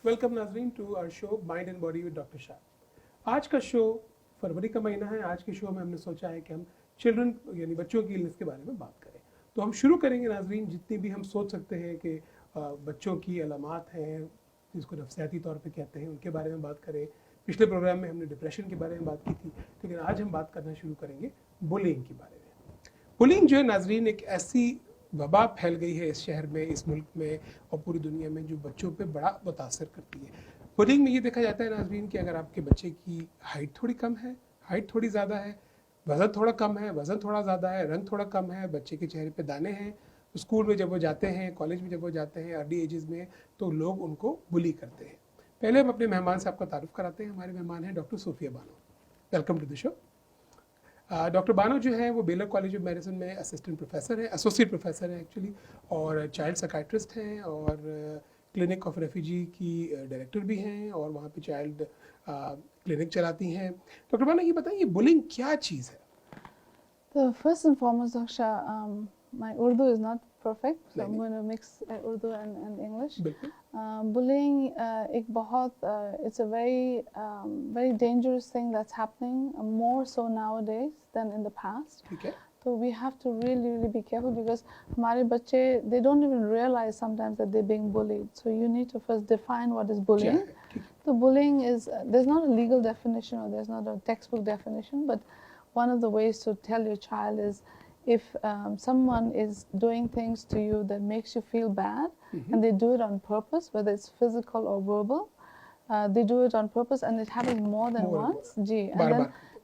Welcome नाजरीन to our show mind and body with doctor Shah. आज का शो फरवरी का महीना है। आज के शो में हमने सोचा है कि हम चिल्ड्रन यानी बच्चों की इलनेस के बारे में बात करें। तो हम शुरू करेंगे नाजरीन, जितनी भी हम सोच सकते हैं कि बच्चों की अलामात हैं जिसको नफ्सियाती तौर पे कहते हैं, उनके बारे में बात करें। पिछले प्रोग्राम में हमने डिप्रेशन के बारे में बात की थी, लेकिन आज हम बात करना शुरू करेंगे बुलिंग के बारे में। बुलिंग जो है नाजरीन एक ऐसी वबा फैल गई है इस शहर में, इस मुल्क में और पूरी दुनिया में, जो बच्चों पे बड़ा मुतासर करती है। बुलिंग में ये देखा जाता है नाजरीन कि अगर आपके बच्चे की हाइट थोड़ी कम है, हाइट थोड़ी ज़्यादा है, वज़न थोड़ा कम है, वज़न थोड़ा ज़्यादा है, रंग थोड़ा कम है, बच्चे के चेहरे पे दाने हैं, तो स्कूल में जब वो जाते हैं, कॉलेज में जब वो जाते हैं, अर्ली एजेस में, तो लोग उनको बुली करते हैं। पहले हम अपने मेहमान से आपका तारुफ कराते हैं। हमारे मेहमान हैं doctor Sofia Bano. Welcome to the show. Doctor Bano जो है वो बेलर कॉलेज ऑफ मेडिसिन में असिस्टेंट प्रोफेसर है, एसोसिएट प्रोफेसर है एक्चुअली, और चाइल्ड साइकाइट्रिस्ट हैं और क्लिनिक ऑफ रेफ्यूजी की डायरेक्टर भी हैं और वहाँ पे चाइल्ड क्लिनिक चलाती हैं। डॉक्टर बानो ये बताइए बुलिंग क्या चीज़ है? So first and foremost, Daksha, my Urdu is not perfect, so I'm going to mix Urdu and English. Bullying, it's a very dangerous thing that's happening, more so nowadays than in the past. Okay. So we have to really be careful because हमारे बच्चे, they don't even realize sometimes that they're being bullied. So you need to first define what is bullying. So bullying is, there's not a legal definition or there's not a textbook definition, but one of the ways to tell your child is if someone is doing things to you that makes you feel bad, and they do it on purpose, whether it's physical or verbal, they do it on purpose and it happens more than once,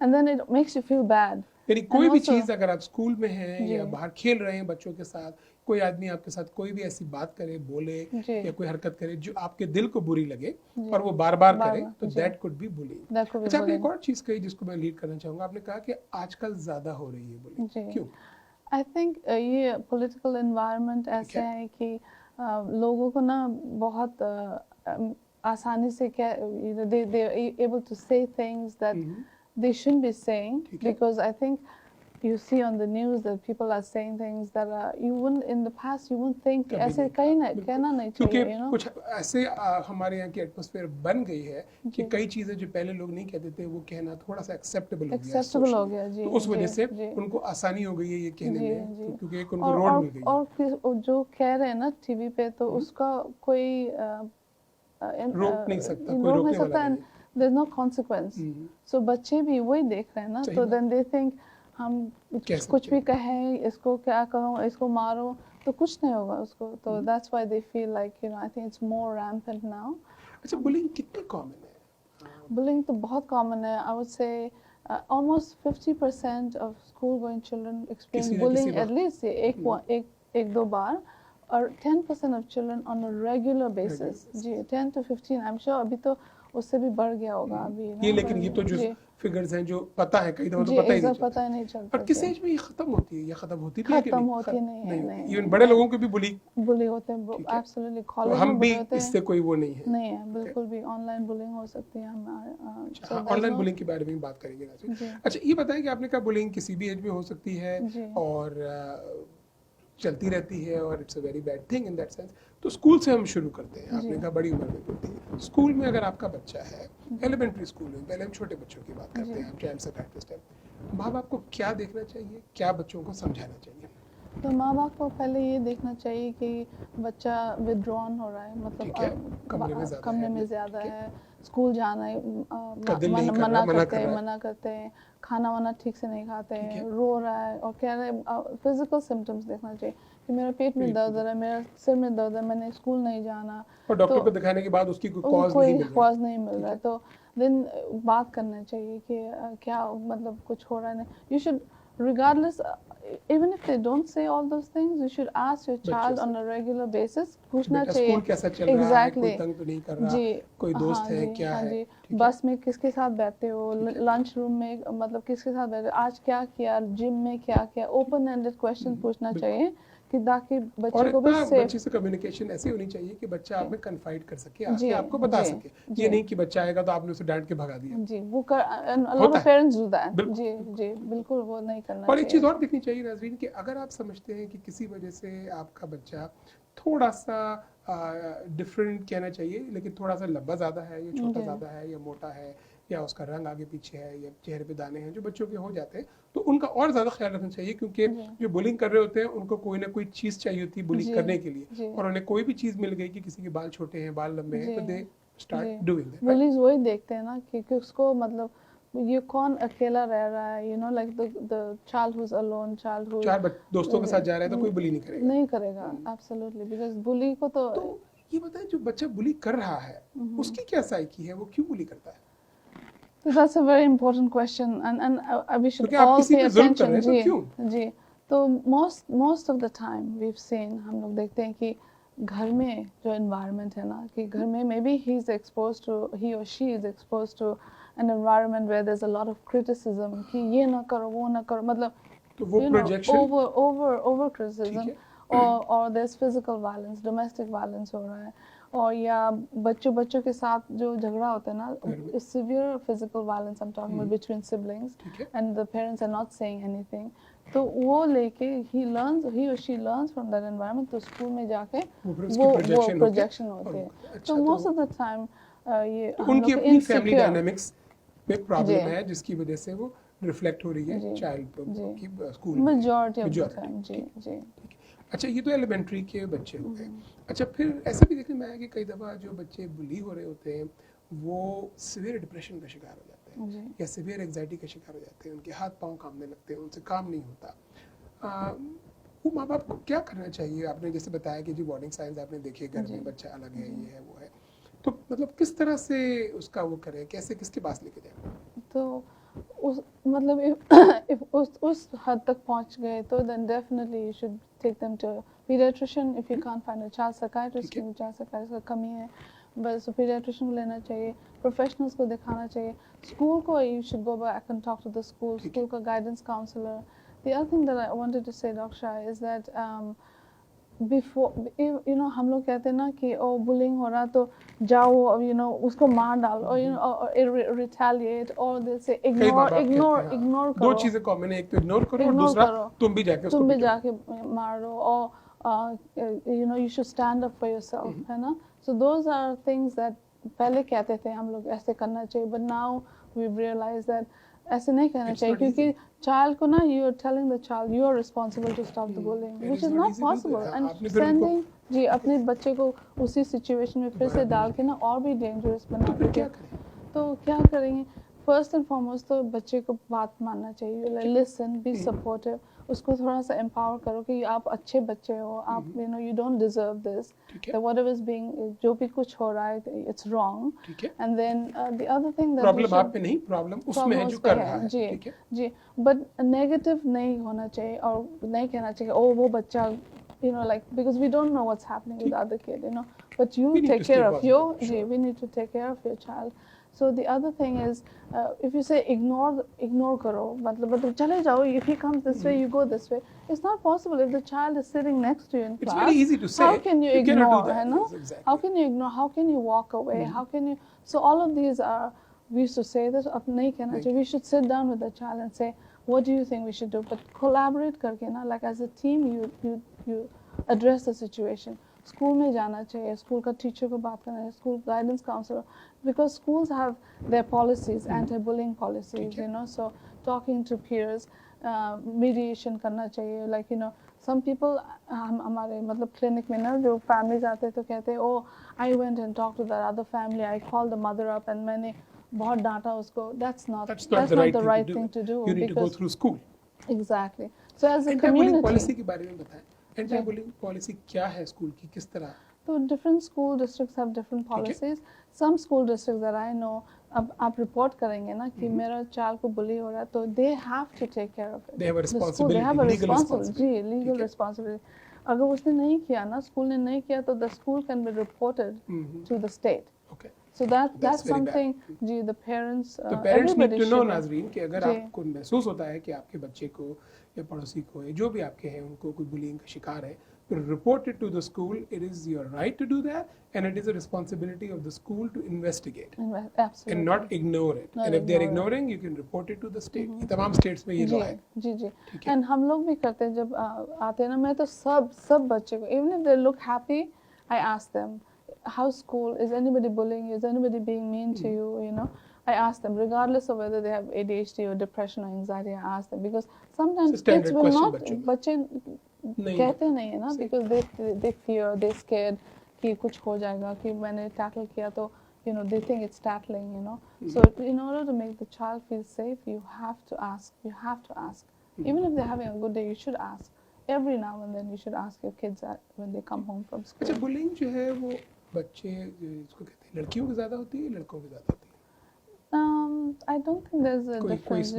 and then it makes you feel bad. यानी कोई भी चीज़ अगर आप school में हैं या बाहर खेल रहे हैं बच्चों के साथ, कोई आदमी आपके साथ कोई भी ऐसी बात करे, बोले या कोई हरकत करे जो आपके दिल को बुरी लगे और वो बार बार करे, तो दैट कुड बी बुलिंग। अच्छा, आपने एक और चीज़ कही जिसको मैं लीड करना चाहूँगा। आपने कहा कि आजकल ज़्यादा हो रही है बुलिंग, क्यों? आई थिंक ये पॉलिटिकल एनवायरनमेंट ऐसे है कि लोगों को ना बहुत आसानी से they are able to say things that they shouldn't be saying, because I think you see on the news that people are saying things that you wouldn't in the past, you wouldn't think ऐसे कहना नहीं चाहिए, you know? कुछ ऐसे हमारे यहाँ की atmosphere बन गई है कि कई चीजें जो पहले लोग नहीं कहते थे वो कहना थोड़ा सा एक्सेप्टेबल हो गया जी, तो उस वजह से उनको आसानी हो गई है ये कहने में, क्योंकि एक उनको रोड मिल गई है। और जो कह रहे हैं ना टीवी पे, तो उसका कोई रोक नहीं सकता, कोई रोकने वाला नहीं। There's no consequence. So बच्चे भी वही देख रहे हैं ना, तो then they think हम कुछ भी कहें, इसको क्या कहूँ, इसको मारो, तो कुछ नहीं होगा उसको, तो that's why they feel like, you know, I think it's more rampant now. अच्छा, bullying कितनी कॉमन है? Bullying तो बहुत कॉमन है. I would say almost 50% of school-going children experience bullying at least एक दो बार, और 10% of children on a regular basis. Ji, 10 to 15. I'm sure अभी तो उससे भी बढ़ गया होगा अभी ये, लेकिन ये तो जो फिगर्स हैं जो पता है, कई दफा तो पता ही नहीं चलता। और किस एज में ये खत्म होती है या खत्म होती थी? खत्म होती नहीं। इवन बड़े लोगों के भी बुली होते हैं, एब्सोल्युटली। कॉलेज हम भी इससे कोई वो नहीं है बिल्कुल भी। ऑनलाइन बुलिंग हो सकती है हमारे। ऑनलाइन बुलिंग के बारे में बात करेंगे। अच्छा, ये बताएं कि आपने कहा बुलिंग किसी भी एज में हो सकती है और चलती रहती है और it's a very bad thing in that sense. तो स्कूल से हम शुरू करते हैं। आपने कहा बड़ी उम्र में होती है। स्कूल में अगर आपका बच्चा है, एलिमेंट्री स्कूल में, पहले हम छोटे बच्चों की बात करते हैं, चाइल्ड साइकाइट्रिस्ट है, माँ बाप को क्या देखना चाहिए, क्या बच्चों को समझाना चाहिए? तो माँ बाप को पहले ये देखना चाहिए कि बच्चा विड्रॉन हो रहा है, मतलब कमरे में ज़्यादा है, स्कूल जाना है मना करते हैं, खाना वाना ठीक से नहीं खाते हैं, रो रहा है और कह रहे हैं। फिजिकल सिम्टम्स देखना चाहिए कि मेरा पेट में दर्द है, मेरा सिर में दर्द है, मैंने स्कूल नहीं जाना, और डॉक्टर को दिखाने के बाद उसकी कोई कॉज नहीं मिल रहा है, तो देन बात करना चाहिए कि क्या मतलब कुछ हो रहा है। You should regardless, even if they don't say all those things, you should ask your child on a regular basis. पूछना चाहिए स्कूल कैसा चल रहा है, कोई तंग तो नहीं कर रहा, कोई दोस्त है, क्या है, बस में किसके साथ बैठते हो, लंच रूम में मतलब किसके साथ बैठते हो, आज क्या किया, जिम में क्या किया, ओपन एंडेड क्वेश्चन पूछना चाहिए कि ताकि बच्चे को भी बच्चे से कम्युनिकेशन ऐसी होनी चाहिए कि बच्चा आप में कन्फाइड कर सके, आके आपको बता सके। ये नहीं कि बच्चा आएगा तो आपने उसे डांट के भगा दिया। जी, वो पेरेंट्स डू दैट। जी, बिल्कुल वो नहीं करना चाहिए। और एक चीज और देखनी चाहिए नाज़रीन कि अगर आप समझते हैं कि किसी वजह से आपका बच्चा थोड़ा सा डिफरेंट कहना चाहिए, लेकिन थोड़ा सा लंबा ज़्यादा है या छोटा जी। ज़्यादा है या मोटा है या उसका रंग आगे पीछे है या चेहरे पे दाने हैं जो बच्चों के हो जाते हैं, तो उनका और ज़्यादा ख्याल रखना चाहिए, क्योंकि जी। जो बुलिंग कर रहे होते हैं उनको कोई ना कोई चीज़ चाहिए होती है बुलिंग जी। करने के लिए, जी। और उन्हें कोई भी चीज़ मिल गई कि किसी के बाल छोटे हैं, बाल लंबे हैं, जी। तो दे जी। Start doing that, right? Bullies वही देखते हैं ना कि उसको मतलब ये कौन अकेला रह रहा है, like the child who is alone, child who चार दोस्तों के साथ जा रहा है तो कोई बुली नहीं करेगा। नहीं करेगा, एब्सोल्युटली, बिकॉज बुली को तो ये बताएं, जो बच्चा बुली कर रहा है उसकी क्या साइकी है, वो क्यों बुली करता है? So that's a very important question, and we should क्योंकि आप all किसी pay पे जुल्म कर attention. रहे हैं, तो क्यों? जी, तो most of the time we've seen, हम लोग देखते हैं कि घर में जो environment है ना, कि घर में maybe he or she is exposed to an environment where there's a lot of criticism कि ये ना करो, वो ना करो, मतलब तो वो projection, over criticism, or there's physical violence, domestic violence हो रहा है, और या बच्चों के साथ जो झगड़ा होता है ना, severe physical violence I'm talking about between siblings, and the parents are not saying anything, तो वो लेके he or she learns from that environment, तो स्कूल में जाके वो प्रोजेक्शन होते हैं, तो most of the time ये तो उनकी अपनी फैमिली डायनामिक्स में प्रॉब्लम है जिसकी वजह से वो रिफ्लेक्ट हो रही है चाइल्ड की स्कूल में, मेजॉरिटी ऑफ द टाइम। जी। अच्छा, ये तो एलिमेंट्री के बच्चे हो गए। अच्छा, फिर ऐसा भी देखने में आया कि कई दफ़ा जो बच्चे बुली हो रहे होते हैं वो सीवियर डिप्रेशन का शिकार हो जाते हैं या सीवियर एंजाइटी का शिकार हो जाते हैं, उनके हाथ पांव कांपने लगते हैं, उनसे काम नहीं होता। वो माँ बाप को क्या करना चाहिए? आपने जैसे बताया कि जो वार्निंग साइंस आपने देखे, घर में बच्चा अलग है, ये है वो है, तो मतलब किस तरह से उसका वो करें, कैसे किसके पास लेके जाए? तो मतलब if उस हद तक पहुंच गए तो then definitely you should take them to a pediatrician. If you can't find a child psychiatrist, क्योंकि child psychiatrist का कमी है, बस pediatrician को लेना चाहिए, professionals को दिखाना चाहिए, school को you should go back and talk to the school का guidance counselor. The other thing that I wanted to say, Dr. Shah, is that before हम लोग कहते हैं ना कि बुलिंग हो रहा तो जाओ उसको मार डालो, or retaliate, और जैसे इग्नोर करो। दो चीजें कॉमन है, एक तो इग्नोर करो और दूसरा तुम भी जाके मारो, और you should stand up for yourself, है ना? So those are things that पहले कहते थे हम लोग ऐसे करना चाहिए, but now we've realized that ऐसे नहीं कहना चाहिए, क्योंकि चाइल्ड को ना you are telling the child you are responsible to stop the bullying, which is not possible, and sending जी अपने बच्चे को उसी सिचुएशन में फिर से डाल के ना और भी डेंजरस बना देते, तो क्या करेंगे? फर्स्ट एंड फॉरमोस्ट तो बच्चे को बात मानना चाहिए, लिसन, बी सपोर्टिव, उसको थोड़ा सा एम्पावर करो कि आप अच्छे बच्चे हो, आप you don't deserve this, that whatever is being, जो भी कुछ हो रहा है it's wrong, and then the other thing that problem आप पे नहीं, प्रॉब्लम उसमें है जो कर रहा है, जी, but नेगेटिव नहीं होना चाहिए, और नहीं कहना चाहिए वो बच्चा like, because we don't know what's happening with the other kid, but you take care of we need to take care of your child. So the other thing is, if you say ignore karo, matlab chale jao, if he comes this way, you go this way. It's not possible. If the child is sitting next to you in class, it's very easy to say. How can you ignore? Yes, exactly. How can you ignore? How can you walk away? How can you? So all of these are. We used to say this. We should sit down with the child and say, what do you think we should do? But collaborate karke na, like as a team, you address the situation. School में जाना चाहिए, school का teacher को बात करना चाहिए, school guidance counsellor, because schools have their policies, anti bullying policies, so talking to peers, mediation करना चाहिए, लाइक सम पीपल, हमारे मतलब क्लिनिक में ना जो फैमिलीज आते तो कहते हैं, oh I went and talk to the other family, I call the mother up and मैंने बहुत डांटा उसको. That's not the right thing to do. You need to go through school. Exactly. So as a community, policy के बारे में बताएं. Anti bullying policy क्या है स्कूल की, किस तरह? तो different school districts have different policies. Some school districts that I know, अब आप रिपोर्ट करेंगे ना कि मेरा चाइल्ड को बुली हो रहा है, तो they have to take care of it. They have a responsibility, they have a legal responsibility. Ji, legal responsibility. अगर उसने नहीं किया ना, स्कूल ने नहीं किया, तो the school can be reported to the state. Okay. So that's something ji, the parents need to know, नाज़रीन, कि अगर आपको महसूस होता है कि आपके बच्चे को या पड़ोसी को, जो भी आपके हैं, उनको कोई बुलिंग का शिकार है, report it to the school. It is your right to do that, and it is a responsibility of the school to investigate Absolutely. and not ignore it. Not and if they are ignore it. ignoring, you can report it to the state. ये तमाम states में ये law है. जी जी ठीक है. And हम लोग भी करते हैं जब आते हैं ना मैं तो सब बच्चे को even if they look happy I ask them how's school, is anybody bullying you, is anybody being mean to you, you know. I ask them regardless of whether they have ADHD or depression or anxiety. I ask them because sometimes kids will not बच्चे कहते नहीं है ना because they fear, they scared कि कुछ हो जाएगा कि मैंने tackle किया तो you know they think it's tackling, you know. So in order to make the child feel safe, you have to ask. Even if they're having a good day, you should ask. Every now and then you should ask your kids that when they come home from school. अच्छा bullying जो है वो बच्चे इसको कहते हैं लड़कियों की ज़्यादा होती है लड़कों की ज़्यादा होती है? I don't think there's a difference.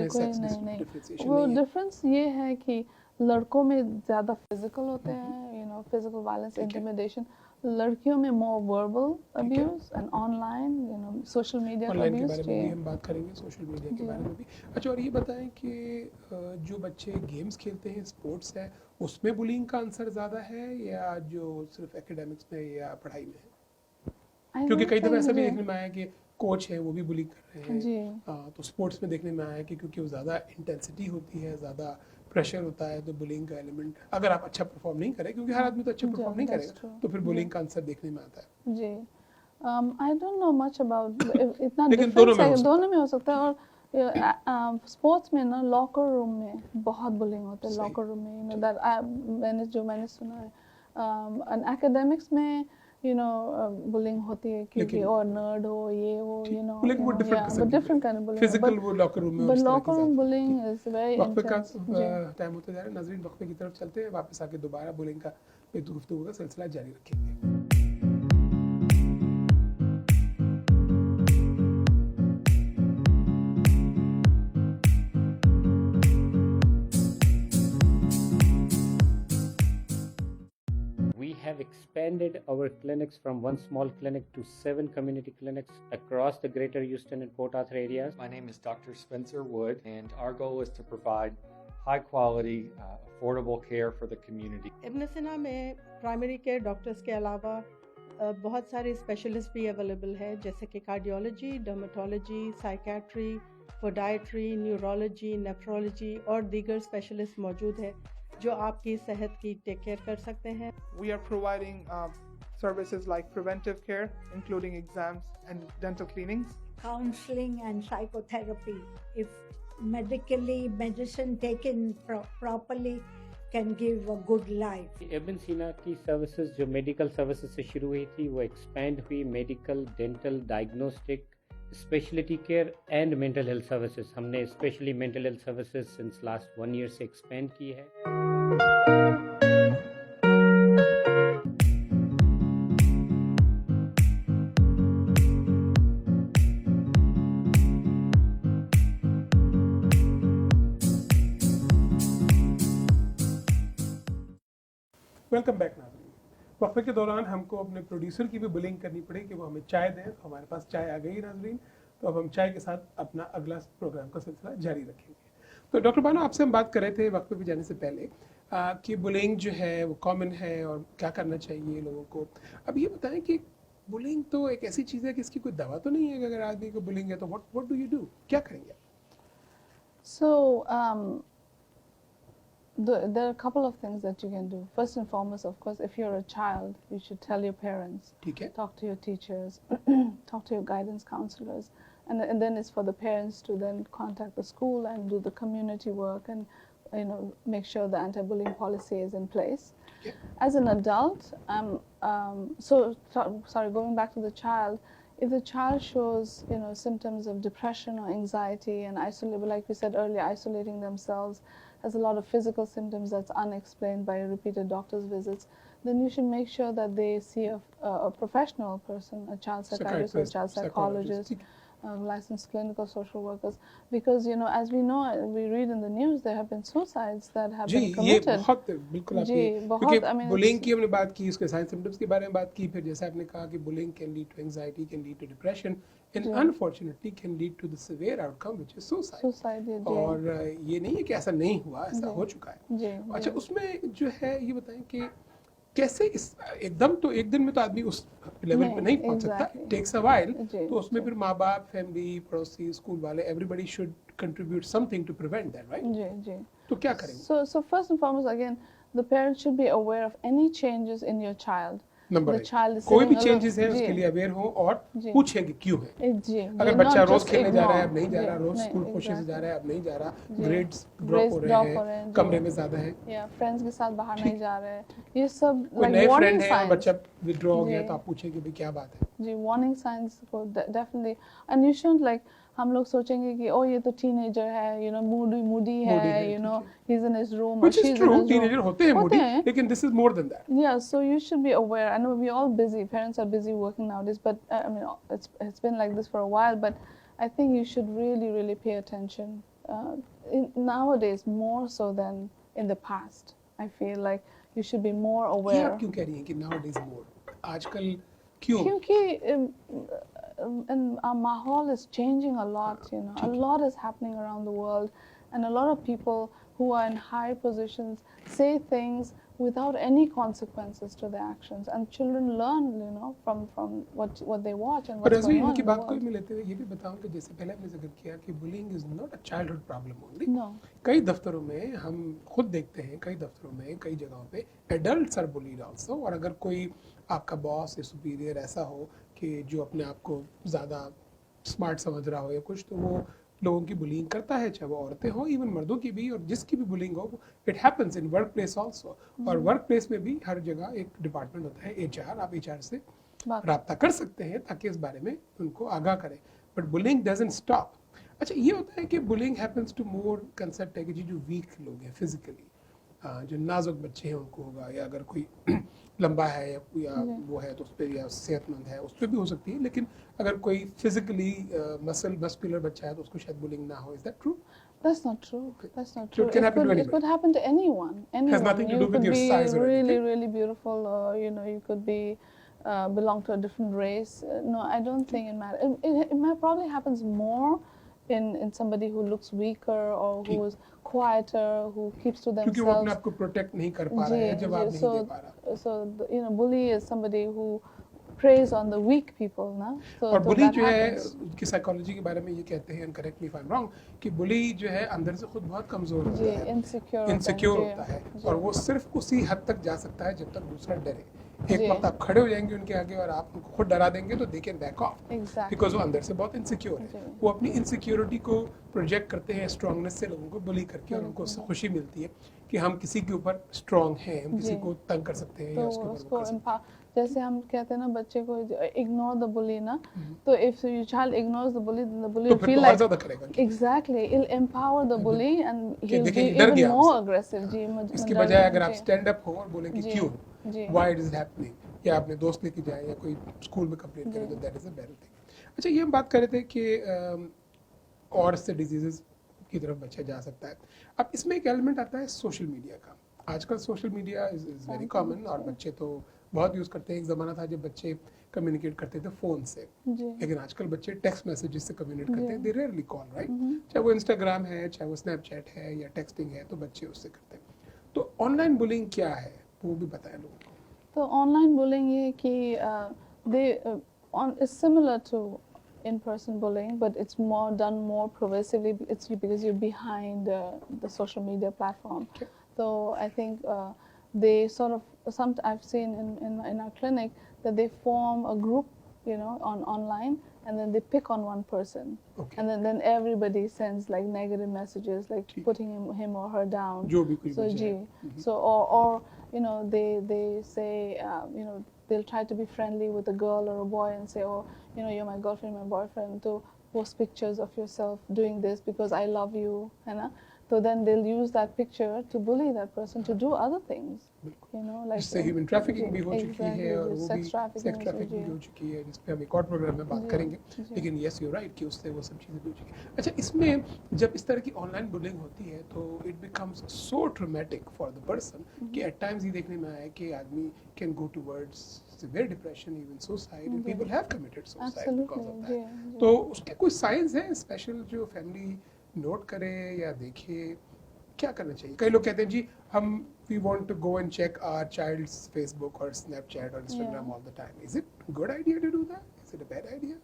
नहीं वो difference ये है कि लड़कों में ज़्यादा physical होते हैं, you know, physical violence, intimidation. लड़कियों में more verbal abuse and online, you know, social media abuse. Online के बारे में भी हम बात करेंगे, सोशल मीडिया के बारे में भी. अच्छा और ये बताएं कि जो बच्चे गेम्स खेलते हैं, स्पोर्ट्स है, उसमें बुलिंग का आंसर ज़्यादा है या जो सिर्फ एकेडमिक्स में या पढ़ाई में है? क्योंकि कई दफ़ा ऐसा भी देखने में आया कि कोच है वो भी बुलिंग कर रहे हैं. तो स्पोर्ट्स में देखने में आया कि क्योंकि वो ज़्यादा इंटेंसिटी होती है, ज़्यादा प्रेशर होता है, तो बुलिंग का एलिमेंट अगर आप अच्छा परफॉर्म नहीं करें, क्योंकि हर आदमी तो अच्छा परफॉर्म नहीं करेगा, तो फिर बुलिंग का आंसर देखने में आता है. जी I don't know much about इतना लेकिन दोनों में हो सकता है. और स्पोर्ट्स में ना लॉकर रूम में बहुत बुलिंग होता है. लॉकर रूम में you know that मैंने सुना है. एकेडमिक्स में you know bullying होती है क्योंकि और nerd हो ये हो you know but different kind of bullying. Physical वो लॉकर रूम में. But locker room bullying is very intense. Time होता जा रहा है. नाज़रीन वक्फे की तरफ चलते हैं, वापस आके दोबारा बुलिंग का एक गुफ्तगू का सिलसिला जारी रखेंगे. We have expanded our clinics from one small clinic to 7 community clinics across the greater Houston and Port Arthur areas. My name is Dr. Spencer Wood, and our goal is to provide high quality, affordable care for the community. इब्न सिना में primary care doctors के अलावा बहुत सारे specialist भी available है, जैसे कि cardiology, dermatology, psychiatry, podiatry, neurology, nephrology और दीगर स्पेशलिस्ट मौजूद है जो आपकी सेहत की टेक केयर कर सकते हैं. We are providing services like preventive care, including exams and dental cleanings. Counseling and psychotherapy. If medicine taken properly can give a good life. इब्न सीना की सर्विसेज जो मेडिकल सर्विसेज से शुरू हुई थी वो एक्सपेंड हुई medical, dental, diagnostic, speciality care and mental health services. हमने specially mental health services since last 1 year से एक्सपेंड की है. वेलकम बैक नाज़रीन. वक्फे के दौरान हमको अपने प्रोड्यूसर की भी बुलिंग करनी पड़ी कि वो हमें चाय दें, तो हमारे पास चाय आ गई नाज़रीन. तो अब हम चाय के साथ अपना अगला प्रोग्राम का सिलसिला जारी रखेंगे. तो डॉक्टर बानो, आपसे हम बात कर रहे थे वक्फे पे जाने से पहले कि बुलिंग जो है वो कॉमन है और क्या करना चाहिए लोगों को. अब ये बताएं कि बुलिंग तो एक ऐसी चीज़ है कि इसकी कोई दवा तो नहीं है कि अगर आदमी को बुलिंग है तो व्हाट डू यू डू, क्या करेंगे? So there are a couple of things that you can do. First and foremost, of course, if you're a child, you should tell your parents. ठीक है. Talk to your teachers, talk to your guidance counselors, and then it's for the parents to then contact the school and do the community work and make sure the anti-bullying policy is in place. Okay. As an adult, going back to the child, if the child shows symptoms of depression or anxiety and like we said earlier, isolating themselves, has a lot of physical symptoms that's unexplained by repeated doctor's visits, then you should make sure that they see a professional person, a child psychiatrist or a child psychologist, licensed clinical social workers, because as we know, we read in the news, there have been suicides that have been committed. ये बहुत बिल्कुल आपकी bullying की हमने बात की, उसके sign symptoms के बारे में बात की, फिर जैसे आपने कहा कि bullying can lead to anxiety, can lead to depression and unfortunately can lead to the severe outcome which is suicide. और ये नहीं है कि ऐसा नहीं हुआ, ऐसा हो चुका है. अच्छा, उसमें जो है ये बताएं कि कैसे इस एकदम तो एक दिन में तो आदमी उस लेवल पे नहीं पहुंच सकता, exactly. Takes a while. जी, तो उसमें जी। फिर माँ बाप, फैमिली, पड़ोसी, स्कूल वाले, everybody should contribute something to prevent that, right? जी, जी। तो क्या करेंगे? So first and foremost, again, the parents should be aware of any changes in your child. Number The एक, child is कोई भी sitting alone. चेंजेस है जी, उसके लिए अवेयर हो और जी। पूछें कि क्यों है। जी, अगर जी, बच्चा not रोज just खेलने जा रहा है, ignore. अब नहीं जा जी, रहा, रोज नहीं, स्कूल खुशी से जा exactly. रहा है, अब नहीं जा रहा, जी। ग्रेड्स ड्रॉप Grades हो drop रहे हो रहे हैं, हैं, जी। कमरे में ज्यादा है, या फ्रेंड्स के साथ बाहर नहीं जा रहे हैं, ये सब कोई like नए warning फ्रेंड है और signs. बच्चा विथड्रॉ हो गया, जी। तो आप पूछें कि भाई क्या बात है। जी, warning signs को definitely, and you shouldn't like हम लोग सोचेंगे कि ओ ये तो टीनेजर है, you know, moody Moody है, है, you know, ठीक he's in his room or Which is she's in true, his room. Teenager होते हैं मूडी, हैं। लेकिन this is more than that. Yeah, so you should be aware. I know we're all busy. Parents are busy working nowadays, but I mean, it's been like this for a while. But I think you should really pay attention nowadays more so than in the past. I feel like you should be more ये aware. आप क्यों कह रही हैं कि nowadays more? आजकल क्यों? क्योंकि and our mahal is changing a lot, you know. A lot is happening around the world, and a lot of people who are in high positions say things without any consequences to their actions, and children learn, you know, from what they watch and पर what's Razvi going on इनकी in the बात को world. मैं लेते हुए ये भी बताऊं कि जैसे पहले हमने जिक्र किया कि bullying is not a childhood problem only. No. कई दफ्तरों में हम खुद देखते हैं, कई दफ्तरों में, कई जगहों पे एडल्ट्स आर बुलीड आल्सो। और अगर कोई आपका बॉस या सुपीरियर ऐसा हो कि जो अपने आप को ज़्यादा स्मार्ट समझ रहा हो या कुछ, तो वो लोगों की बुलिंग करता है, चाहे वो औरतें हो, इवन मर्दों की भी, और जिसकी भी बुलिंग हो, it happens in work place also. और वर्क प्लेस में भी हर जगह एक डिपार्टमेंट होता है HR, आप HR से राब्ता कर सकते हैं ताकि इस बारे में उनको आगाह करें। But bullying doesn't stop. अच्छा, ये होता है कि bullying happens to more, concept है कि जो वीक लोग हैं फिजिकली, जो नाजुक बच्चे हैं उनको होगा, या अगर कोई लंबा है या वो है तो उस पर, या सेहतमंद है उस पर भी हो सकती है। लेकिन अगर कोई फिजिकली मस्कुलर बच्चा है तो उसको शायद बुलिंग ना हो। Is that true? That's not true. That's not So true. it can happen to It anybody. could happen to anyone. Anyone. nothing to you do with could your be size or really, anything. really beautiful, or you know, you could be belong to a different race. No, I don't think it matters. It might probably happens more in somebody who looks weaker or who is quieter, who keeps to क्योंकि वो अपने themselves. आप को protect नहीं कर पा रहा है, जवाब नहीं दे पा रहा। So you know, bully is somebody who preys on the weak people, ना? So और बुली that जो है happens. उसकी साइकोलॉजी के बारे में ये कहते हैं, correct me if I am wrong, कि बुली जो है अंदर से खुद बहुत कमजोर जी, होता है, insecure इनसिक्योर होता है, होता है, जी। और वो सिर्फ उसी हद तक जा सकता है जब तक दूसरा डरे। एक जी। वक्त आप खड़े हो जाएंगे उनके आगे और आप उनको खुद डरा देंगे तो they can back of, Exactly. Because वो अंदर से बहुत इनसिक्योर है। जी। वो अपनी इनसिक्योरिटी को प्रोजेक्ट करते हैं स्ट्रांगनेस से लोगों को बुली करके, और उनको उससे खुशी मिलती है कि हम किसी के ऊपर स्ट्रांग हैं, हम किसी जी। को तंग कर सकते हैं तो या उसके ऊपर उसको वो कर सकते हैं। जैसे हम कहते हैं ना बच्चे को इग्नोर द बुली ना, तो if your child ignores the bully, then the bully तो will फिर feel तो और like ज्यादा करेगा। exactly he'll empower the bully and कि he'll देखिए, be ये डर even गया more हमसे। aggressive. जी, इसके डर बजाय गया, अगर आप जी। स्टैंड अप हो और बोलें कि जी, क्यों, जी। व्हाई इट इज हैपनिंग, या अपने दोस्त लेके जाए या कोई स्कूल में कंप्लेन करे, तो that is a better thing. अच्छा, ये हम बात कर रहे थे कि और से डिजीजेस की तरफ बचा जा सकता है। अब इसमें एक एलिमेंट आता है सोशल मीडिया का। आजकल social media is very common, और बच्चे तो बहुत यूज़ करते हैं। एक ज़माना था जब बच्चे कम्युनिकेट करते थे फ़ोन से, जी। लेकिन आजकल बच्चे टेक्स्ट मैसेजेस से कम्युनिकेट करते हैं, जी। दे रेयरली कॉल, राइट? चाहे वो इंस्टाग्राम है, चाहे वो स्नैपचैट है या टेक्सटिंग है, तो बच्चे उससे करते हैं। तो ऑनलाइन बुलिंग क्या है वो भी बताएं लोगों को। तो ऑनलाइन बुलिंग ये कि they it's similar to in-person bullying, but it's more done more pervasively. It's because you're behind the social media platform. Okay. So I think they sort of I've seen in our clinic that they form a group, you know, online, and then they pick on one person, Okay. and then everybody sends like negative messages, like ठीक। putting him or her down. जो भी कोई So बच्चा जी, है। so or you know they say you know they'll try to be friendly with a girl or a boy and say, oh, you know, you're my girlfriend, my boyfriend, to post pictures of yourself doing this because I love you, है ना? So then they'll use that picture to bully that person to do other things, you know, like जिससे human trafficking भी हो चुकी exactly, है, और वो भी sex trafficking भी हो चुकी है, जिस पे हम एक और प्रोग्राम में बात जी, करेंगे। जी। लेकिन यस यू राइट कि उससे वो सब चीज़ें भी हो चुकी है। अच्छा, इसमें जब इस तरह की ऑनलाइन बुलिंग होती है तो it becomes so traumatic for the person कि एट टाइम्स ये देखने में आया है कि आदमी can go towards severe depression, even suicide, and people have committed suicide because of जी, दैट। जी। तो उसके कुछ साइंस हैं स्पेशल जो फैमिली नोट करे या देखे क्या करना चाहिए? कई लोग कहते हैं जी हम we want to go and check our child's Facebook or Snapchat or Instagram all the time. Is it a good idea to do that? Is it a bad idea?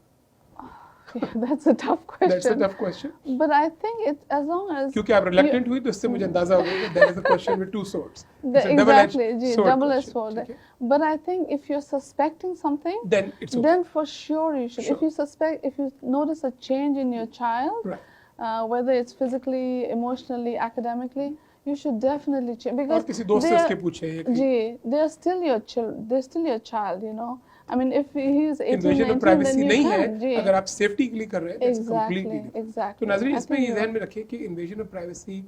Yeah, that's a tough question. That's a tough question. But I think it's as long as क्योंकि आप reluctant हुई तो इससे मुझे अंदाजा हो गया कि that is a question with two swords. It's a exactly, double-edged sword double-edged question, sword. ठीक है? But I think if you're suspecting something, Then it's okay. then for sure you should. Sure. If you notice a change in your child, Right. whether it's physically, emotionally, academically, you should definitely change और because किसी दोस्त से उसके पूछे या कहीं- जी, they're still your child, you know. I mean, if he is 18, Invasion 19, of privacy then you नहीं can. है, जी. अगर आप सेफ्टी के लिए कर रहे हैं that's Exactly, completely different. exactly. तो नाज़रीन I इसमें think ये you're ध्यान में रखिए कि इन्वेजन ऑफ प्राइवेसी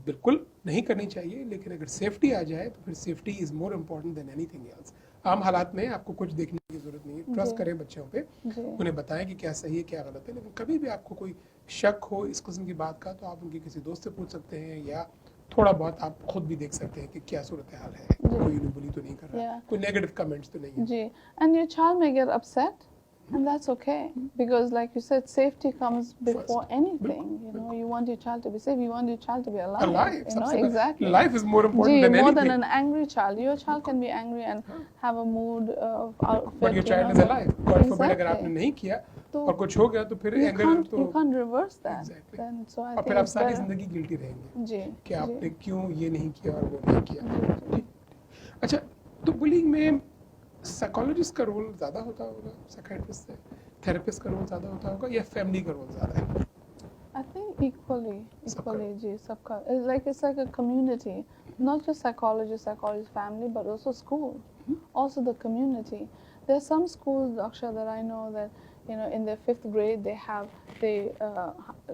बिल्कुल नहीं करनी चाहिए, लेकिन अगर सेफ्टी आ जाए तो फिर safety is more important than anything else. आम हालात में आपको कुछ देखने की जरूरत नहीं है, ट्रस्ट जी। करें बच्चों पे, जी। उन्हें बताएं कि क्या सही है क्या गलत है, लेकिन कभी भी आपको कोई शक हो इस किस्म की बात का तो आप उनके किसी दोस्त से पूछ सकते हैं या थोड़ा बहुत आप खुद भी देख सकते हैं कि क्या सूरत हाल है, कोई उन्हें बुली तो नहीं कर रहा, Yeah. कोई नेगेटिव कमेंट्स तो नहीं है। जी, and your child may get upset, and that's okay because, like you said, safety comes before anything. You know, you want your child to be safe. You want your child to be alive. Alive, You know, सबसे पहले- exactly. life is more important ji, than more anything. than an angry child. Your child can be angry and have a mood of outfit. But your child you is know, alive. God forbid अगर exactly. आपने नहीं किया तो और कुछ हो गया तो फिर you एंगर तो can't reverse that. Exactly. Then so I और think फिर आप it's सारी better. जिंदगी गिल्टी रहेंगे जी, कि आपने जी, क्यों ये नहीं किया और वो नहीं किया। ठीक। अच्छा, तो बुलिंग में साइकोलॉजिस्ट का रोल ज़्यादा होता होगा साइकियाट्रिस्ट से, थेरेपिस्ट का रोल ज़्यादा होता होगा या फैमिली का रोल ज़्यादा है? I think equally, सबका। जी, सबका. It's like a community, not just psychology, family, but also school, also the community. There are some schools, Akshay, that I know that in their 5th grade they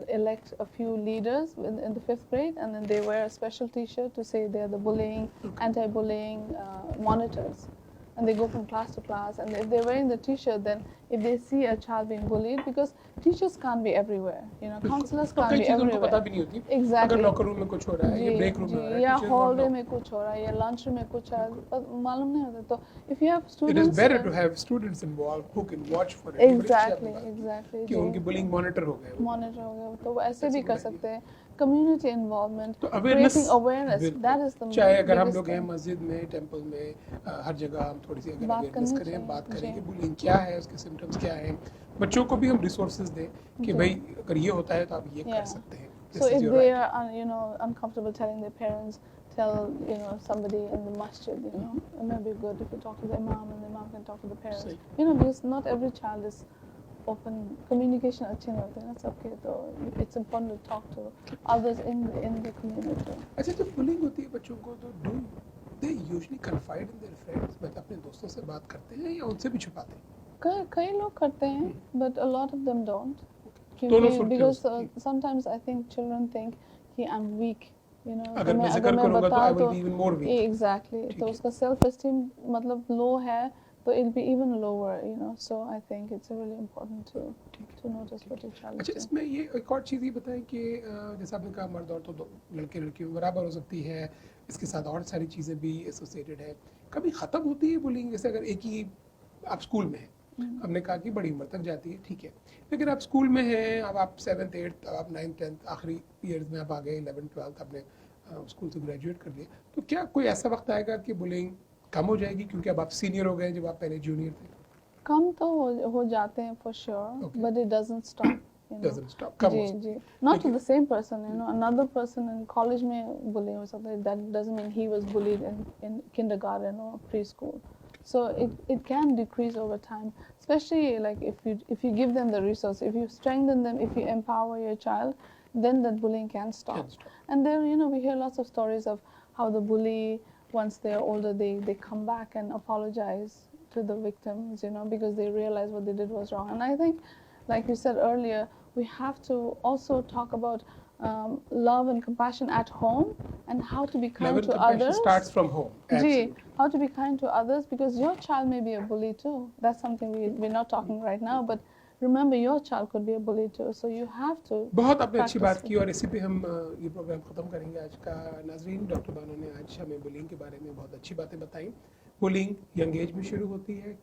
elect a few leaders in the 5th grade, and then they wear a special T-shirt to say they're the bullying, anti-bullying monitors. And they go from class to class, and if they're wearing the T-shirt, then if they see a child being bullied, because teachers can't be everywhere, counselors तो can't कई be चीज़ों को पता everywhere. भी नहीं होती। Exactly. अगर locker room में कुछ हो रहा है या ब्रेक रूम में हो रहा है, या teachers हॉलवे don't know. में कुछ हो रहा है या लंच में कुछ है, मालूम नहीं होता। तो if you have It is students, better to have students involved who can watch for it। exactly, exactly, कि उनकी बुलिंग मॉनिटर हो गए वो। मॉनिटर हो गया, तो वो ऐसे That's भी a कर good सकते हैं। कम्युनिटी इन्वॉल्वमेंट, तो awareness, creating awareness, that is the चाहे अगर हम biggest लोग हैं thing. मस्जिद में, टेंपल में, हर जगह हम थोड़ी सी अगर बात अवेयरनेस करनी करें, चाहिए, बात करें जी। कि बुलिंग क्या है, उसके सिम्टम्स क्या हैं, बच्चों को भी हम रिसोर्सेज दें कि जी। भाई अगर ये होता है तो आप ये कर Yeah. सकते हैं। So if they are uncomfortable telling their parents, tell somebody in the masjid. It may be good if you talk to the imam and the imam can talk to the parents. Same. Because not every child is open. Communication अच्छे नहीं होते ना सबके, तो it's important to talk to others in the community. अच्छा, जब bullying होती है बच्चों को तो do they usually confide in their friends? मतलब अपने दोस्तों से बात करते हैं या उनसे भी छुपाते हैं? कई लोग करते हैं, but a lot of them don't. दोनों सूरतें Because हो सकती हैं। sometimes I think children think कि I'm weak. अगर मैं जिक्र करूंगा तो I will be even more weak. Exactly. ठीक तो है। उसका self esteem मतलब low है, तो it'll be even lower. So I think it's really important to notice what your child is अच्छा, doing. इसमें ये एक और चीज़ ये बताएं कि जैसे आपने कहा मर्द और तो लड़के लड़कियों बराबर हो सकती है, इसके साथ और सारी चीज़ें भी एसोसिएटेड है। कभी ख़त्म होती है बुलिंग? जैसे अगर एक ही आप स्कूल में हैं, हमने कहा कि बड़ी उम्र तक जाती है, ठीक है, लेकिन आप स्कूल में हैं, अब आप 7th 8th, अब आप 9th 10th आखिरी ईयर्स में आप आ गए, 11th 12th आपने स्कूल से ग्रेजुएट कर लिया, तो क्या कोई ऐसा वक्त आएगा कि बुलिंग कम हो जाएगी क्योंकि अब आप सीनियर हो गए जब आप पहले जूनियर थे? कम तो हो जाते हैं for sure, Okay. but it doesn't stop. Doesn't stop, कम हो जी सकता है। जी, not to लेकिन- the same person. Another person in college में bullying हो सकता है. That doesn't mean he was bullied in kindergarten or preschool. So it can decrease over time, especially like if you give them the resource, if you strengthen them, if you empower your child, then that bullying can stop. Can stop. And then we hear lots of stories of how the bully, once they're older, they come back and apologize to the victims, because they realize what they did was wrong. And I think, like you said earlier, we have to also talk about love and compassion at home and how to be Love kind and to compassion others. starts from home. Gee, Absolutely. how to be kind to others, because your child may be a bully too. That's something we're not talking right now, but remember your child could be a bully too. So you have to. बहुत आपने अच्छी बात practice की और इसी पे हम ये प्रोग्राम ख़त्म करेंगे आज का। नाजरीन, डॉक्टर बानो ने आज हमें बुलिंग के बारे में बहुत अच्छी बातें बताई। बुलिंग यंग एज में शुरू होती है,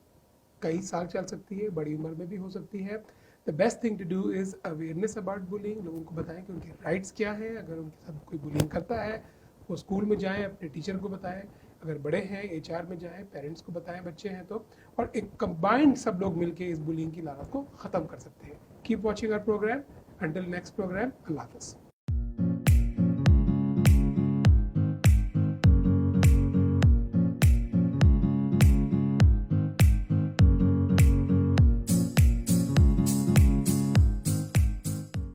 कई साल चल सकती है, बड़ी उम्र में भी हो सकती है। The best thing to do is awareness about bullying, लोगों को बताएं कि उनके राइट्स क्या हैं, अगर उनके साथ कोई बुलिंग करता है वो स्कूल में जाएं, अपने टीचर को बताएं, अगर बड़े हैं HR में जाएं, पेरेंट्स को बताएं बच्चे हैं तो, और एक कंबाइंड सब लोग मिलके इस बुलिंग की लानत को ख़त्म कर सकते हैं। Keep watching our programme, until next programme, अल्लाह हाफ़िज़।